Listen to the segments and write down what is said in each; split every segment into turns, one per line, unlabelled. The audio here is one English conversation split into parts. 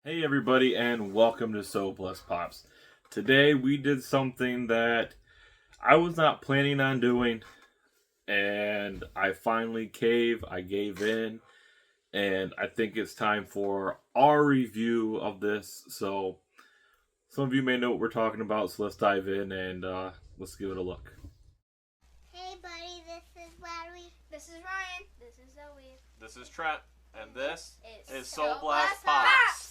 Hey everybody, and welcome to soblesspops. Today we did something that I was not planning on doing, and I finally I gave in, and I think it's time for our review of this. So some of you may know what we're talking about, so let's dive in and let's give it a look.
Hey buddy, this is Larry.
This is Ryan. This is Zoe.
This is Trent, and this is
Soblesspops.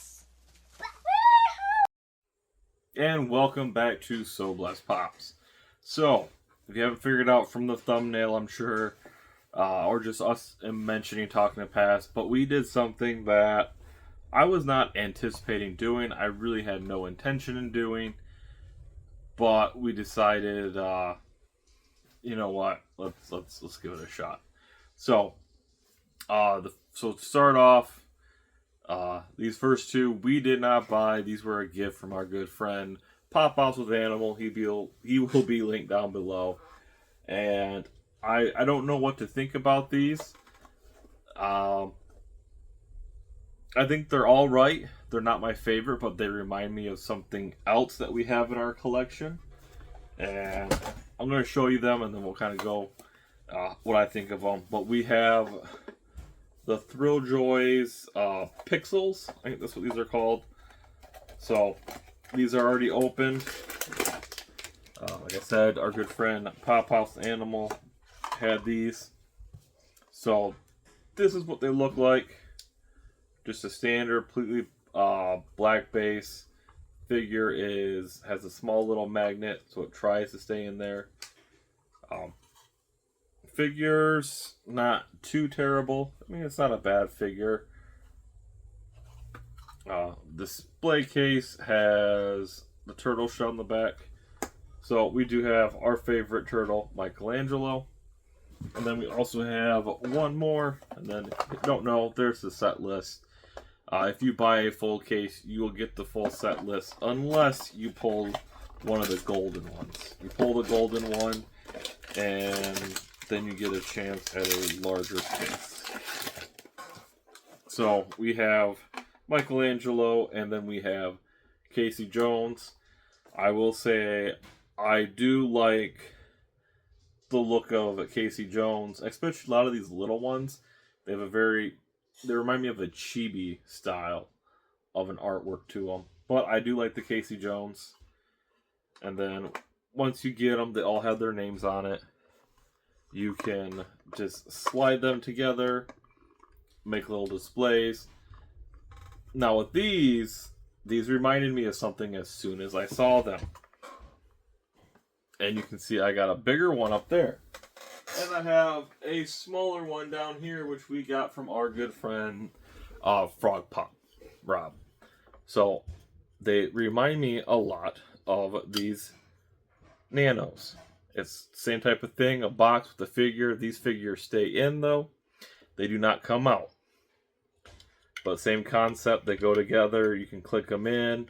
And welcome back to Soblesspops. So, if you haven't figured out from the thumbnail, I'm sure, or just us mentioning, talking in the past, but we did something that I was not anticipating doing. I really had no intention in doing, but we decided, you know what? Let's give it a shot. So, to start off, these first two we did not buy. These were a gift from our good friend Pop House with Animal. He will be linked down below. And I don't know what to think about these. I think they're all right. They're not my favorite, but they remind me of something else that we have in our collection. And I'm going to show you them, and then we'll kind of go what I think of them. But we have the Thrilljoy's Pixels. I think that's what these are called. So these are already opened. Like I said, our good friend Pop House Animal had these. So this is what they look like. Just a standard, completely black base. Figure has a small little magnet, so it tries to stay in there. Figure's not too terrible. I mean, it's not a bad figure. Display case has the turtle shell on the back. So we do have our favorite turtle, Michelangelo. And then we also have one more. And then, if you don't know, there's the set list. If you buy a full case, you will get the full set list unless you pull one of the golden ones. You pull the golden one, and then you get a chance at a larger case. So we have Michelangelo, and then we have Casey Jones. I will say I do like the look of Casey Jones, especially a lot of these little ones. They remind me of a chibi style of an artwork to them. But I do like the Casey Jones. And then once you get them, they all have their names on it. You can just slide them together, make little displays. Now with these reminded me of something as soon as I saw them. And you can see I got a bigger one up there. And I have a smaller one down here, which we got from our good friend Frog Pop, Rob. So they remind me a lot of these Nanos. It's the same type of thing, a box with a figure. These figures stay in, though. They do not come out. But same concept, they go together. You can click them in.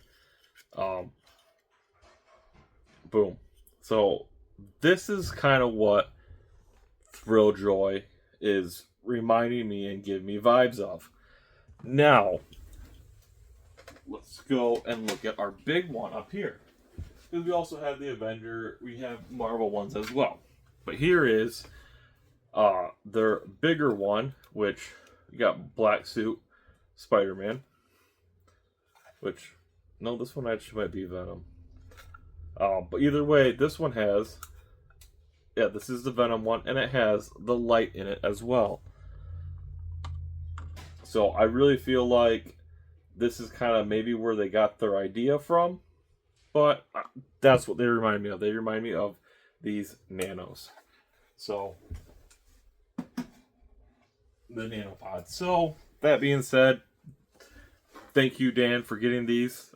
Boom. So this is kind of what Thrilljoy is reminding me and giving me vibes of. Now, let's go and look at our big one up here. Because we also have the Avenger, we have Marvel ones as well. But here is their bigger one, which we got Black Suit Spider-Man. Which, no, this one actually might be Venom. But either way, this one has, this is the Venom one, and it has the light in it as well. So I really feel like this is kind of maybe where they got their idea from. But that's what they remind me of. They remind me of these Nanos. So, the Nanopods. So, that being said, thank you, Dan, for getting these.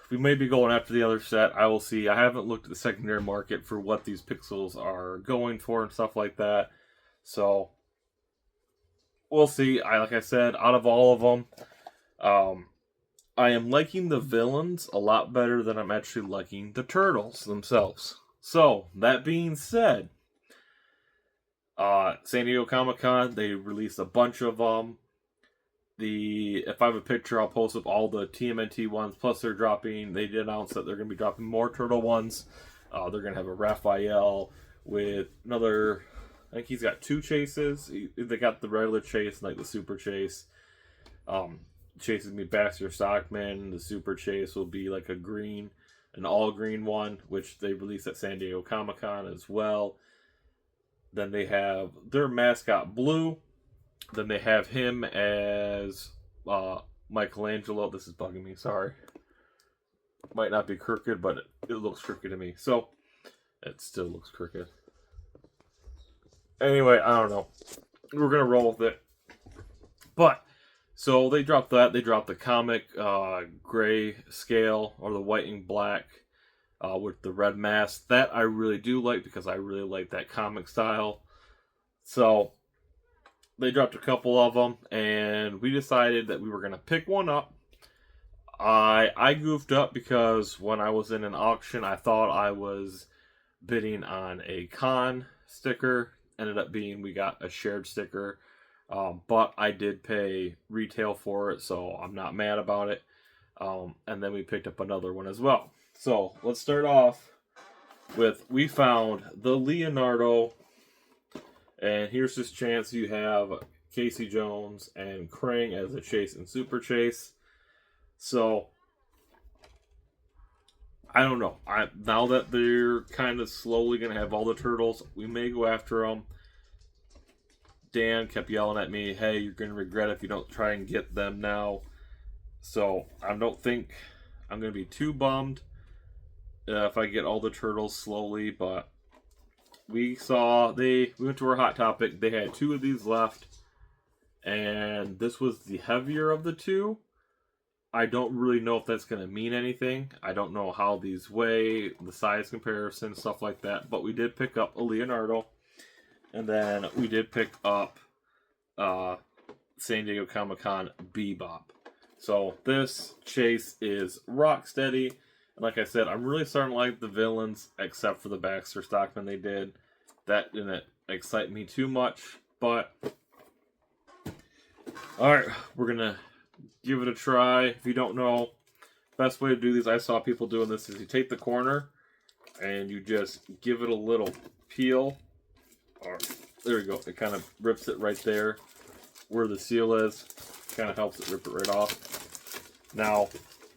We may be going after the other set. I will see. I haven't looked at the secondary market for what these pixels are going for and stuff like that. So, we'll see. Like I said, out of all of them, I am liking the villains a lot better than I'm actually liking the turtles themselves. So, that being said, San Diego Comic-Con, they released a bunch of if I have a picture, I'll post up all the TMNT ones. Plus, they did announce that they're going to be dropping more turtle ones. They're going to have a Raphael with another, I think he's got 2 chases. They got the regular chase and like the super chase. Chase is going to be Baxter Stockman. The super chase will be like an all green one, which they released at San Diego Comic-Con as well. Then they have their mascot Blue. Then they have him as Michelangelo. This is bugging me, sorry. Might not be crooked, but it looks crooked to me. So, it still looks crooked. Anyway, I don't know. We're going to roll with it. But, so they dropped that. They dropped the comic gray scale, or the white and black with the red mask. That I really do like, because I really like that comic style. So, they dropped a couple of them, and we decided that we were going to pick one up. I goofed up because when I was in an auction, I thought I was bidding on a con sticker. Ended up being we got a shared sticker, but I did pay retail for it, so I'm not mad about it. And then we picked up another one as well. So let's start off with, we found the Leonardo. And here's this chance you have Casey Jones and Krang as a chase and super chase. So, I don't know. Now that they're kind of slowly going to have all the turtles, we may go after them. Dan kept yelling at me, hey, you're going to regret it if you don't try and get them now. So, I don't think I'm going to be too bummed if I get all the turtles slowly, but we went to our Hot Topic. They had 2 of these left, and this was the heavier of the 2. I don't really know if that's going to mean anything. I don't know how these weigh, the size comparison, stuff like that. But we did pick up a Leonardo, and then we did pick up San Diego Comic-Con Bebop. So this chase is rock steady. And like I said, I'm really starting to like the villains, except for the Baxter Stockman they did. That didn't excite me too much, but alright, we're going to give it a try. If you don't know, best way to do these, I saw people doing this, is you take the corner and you just give it a little peel. Or, there you go, it kind of rips it right there where the seal is. Kind of helps it rip it right off. Now,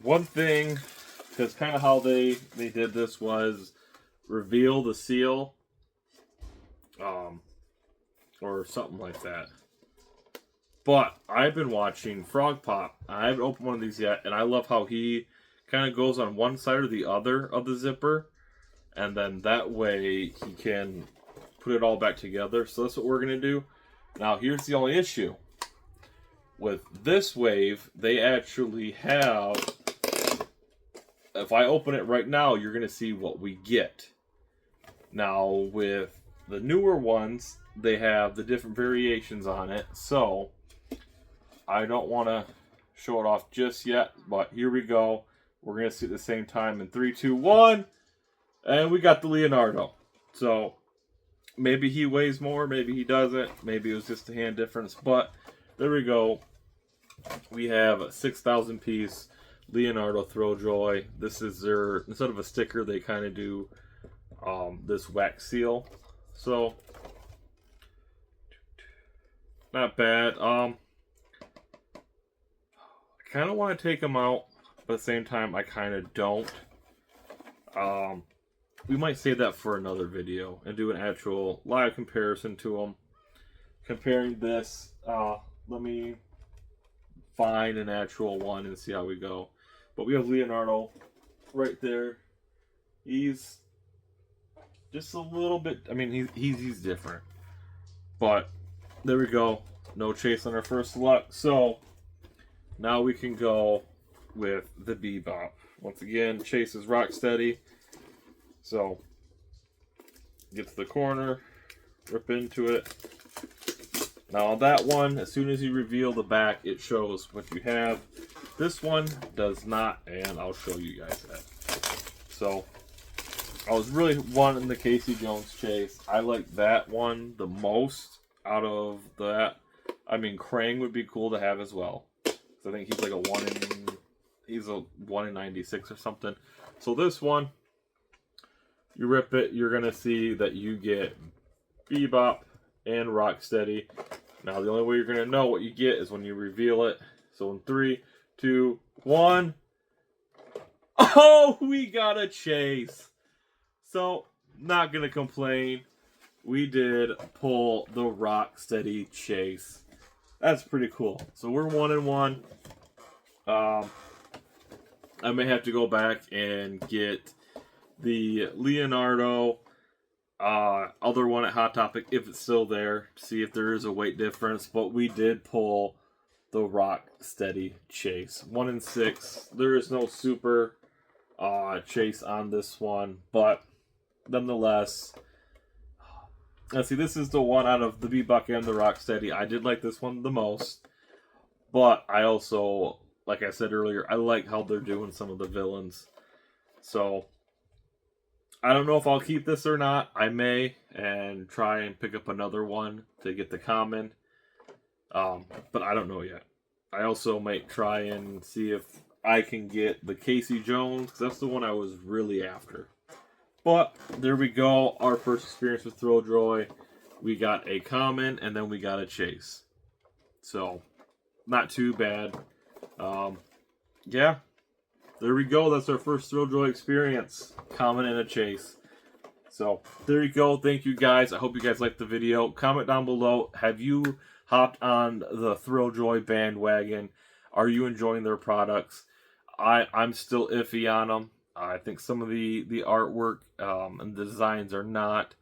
one thing, because kind of how they did this was reveal the seal, or something like that. But I've been watching Frog Pop. I haven't opened one of these yet, and I love how he kind of goes on one side or the other of the zipper, and then that way he can put it all back together. So that's what we're going to do. Now, here's the only issue. With this wave, they actually have, if I open it right now, you're going to see what we get. Now, with the newer ones, they have the different variations on it, so I don't want to show it off just yet, but here we go. We're going to see it at the same time in 3, 2, 1, and we got the Leonardo. So, maybe he weighs more, maybe he doesn't, maybe it was just a hand difference, but there we go. We have a 6,000 piece Leonardo Thrilljoy. This is their, instead of a sticker, they kind of do this wax seal. So, not bad. I kind of want to take them out, but at the same time, I kind of don't. We might save that for another video and do an actual live comparison to them. Comparing this, let me find an actual one and see how we go. But we have Leonardo right there. He's just a little bit, I mean, he's different. But there we go. No chase on our first select. So now we can go with the Bebop. Once again, chase is rock steady. So get to the corner, rip into it. Now on that one, as soon as you reveal the back, it shows what you have. This one does not, and I'll show you guys that. So I was really wanting the Casey Jones chase. I like that one the most out of that. I mean, Krang would be cool to have as well. I think he's like he's a 1 in 96 or something. So this one, you rip it, you're gonna see that you get Bebop and Rocksteady. Now the only way you're gonna know what you get is when you reveal it. So in 3, 2, 1. Oh, we got a chase. So not gonna complain. We did pull the Rocksteady chase. That's pretty cool. So we're 1 and 1. I may have to go back and get the Leonardo other one at Hot Topic if it's still there, see if there is a weight difference. But we did pull the Rocksteady chase. 1 in 6. There is no super chase on this one, but nonetheless, let's see, this is the one out of the Bebop and the Rocksteady. I did like this one the most, but I also, like I said earlier, I like how they're doing some of the villains. So I don't know if I'll keep this or not. I may, and try and pick up another one to get the common. But I don't know yet. I also might try and see if I can get the Casey Jones, because that's the one I was really after. But there we go. Our first experience with Thrilljoy. We got a common, and then we got a chase. So, not too bad. Yeah. There we go. That's our first Thrilljoy experience. Common and a chase. So, there you go. Thank you guys. I hope you guys liked the video. Comment down below. Have you hopped on the Thrilljoy bandwagon? Are you enjoying their products? I'm still iffy on them. I think some of the artwork and the designs are not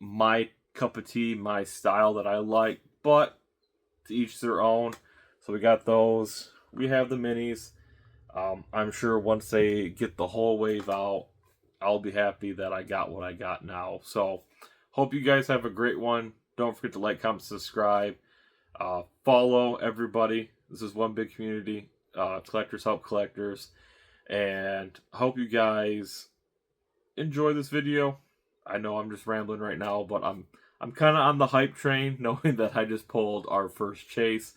my cup of tea, my style that I like. But to each their own. So we got those. We have the minis. I'm sure once they get the whole wave out, I'll be happy that I got what I got now. So, hope you guys have a great one. Don't forget to like, comment, subscribe. Follow everybody. This is one big community. Collectors help collectors. And hope you guys enjoy this video. I know I'm just rambling right now, but I'm kind of on the hype train, knowing that I just pulled our first chase.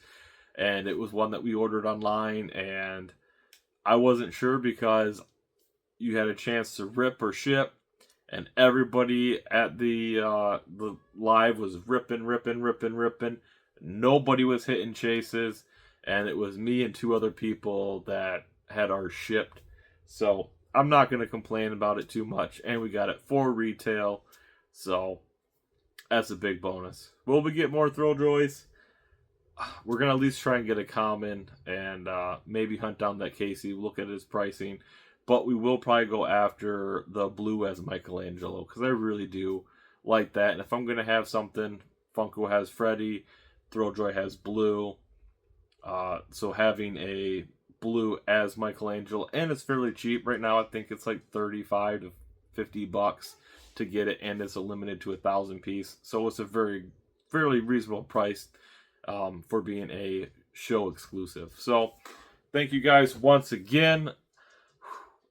And it was one that we ordered online, and I wasn't sure because you had a chance to rip or ship, and everybody at the live was ripping. Nobody was hitting chases, and it was me and 2 other people that had ours shipped. So I'm not going to complain about it too much, and we got it for retail, so that's a big bonus. Will we get more Thrilljoys? We're going to at least try and get a common, and maybe hunt down that Casey, look at his pricing. But we will probably go after the blue as Michelangelo, because I really do like that. And if I'm going to have something, Funko has Freddy, Thrilljoy has blue. So having a blue as Michelangelo, and it's fairly cheap right now. I think it's like 35 to 50 bucks to get it, and it's limited to 1,000 piece. So it's a fairly reasonable price for being a show exclusive. So thank you guys once again.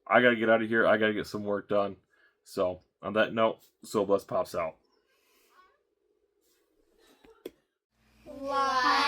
I gotta get out of here. I gotta get some work done. So on that note, soblesspops out.
Like.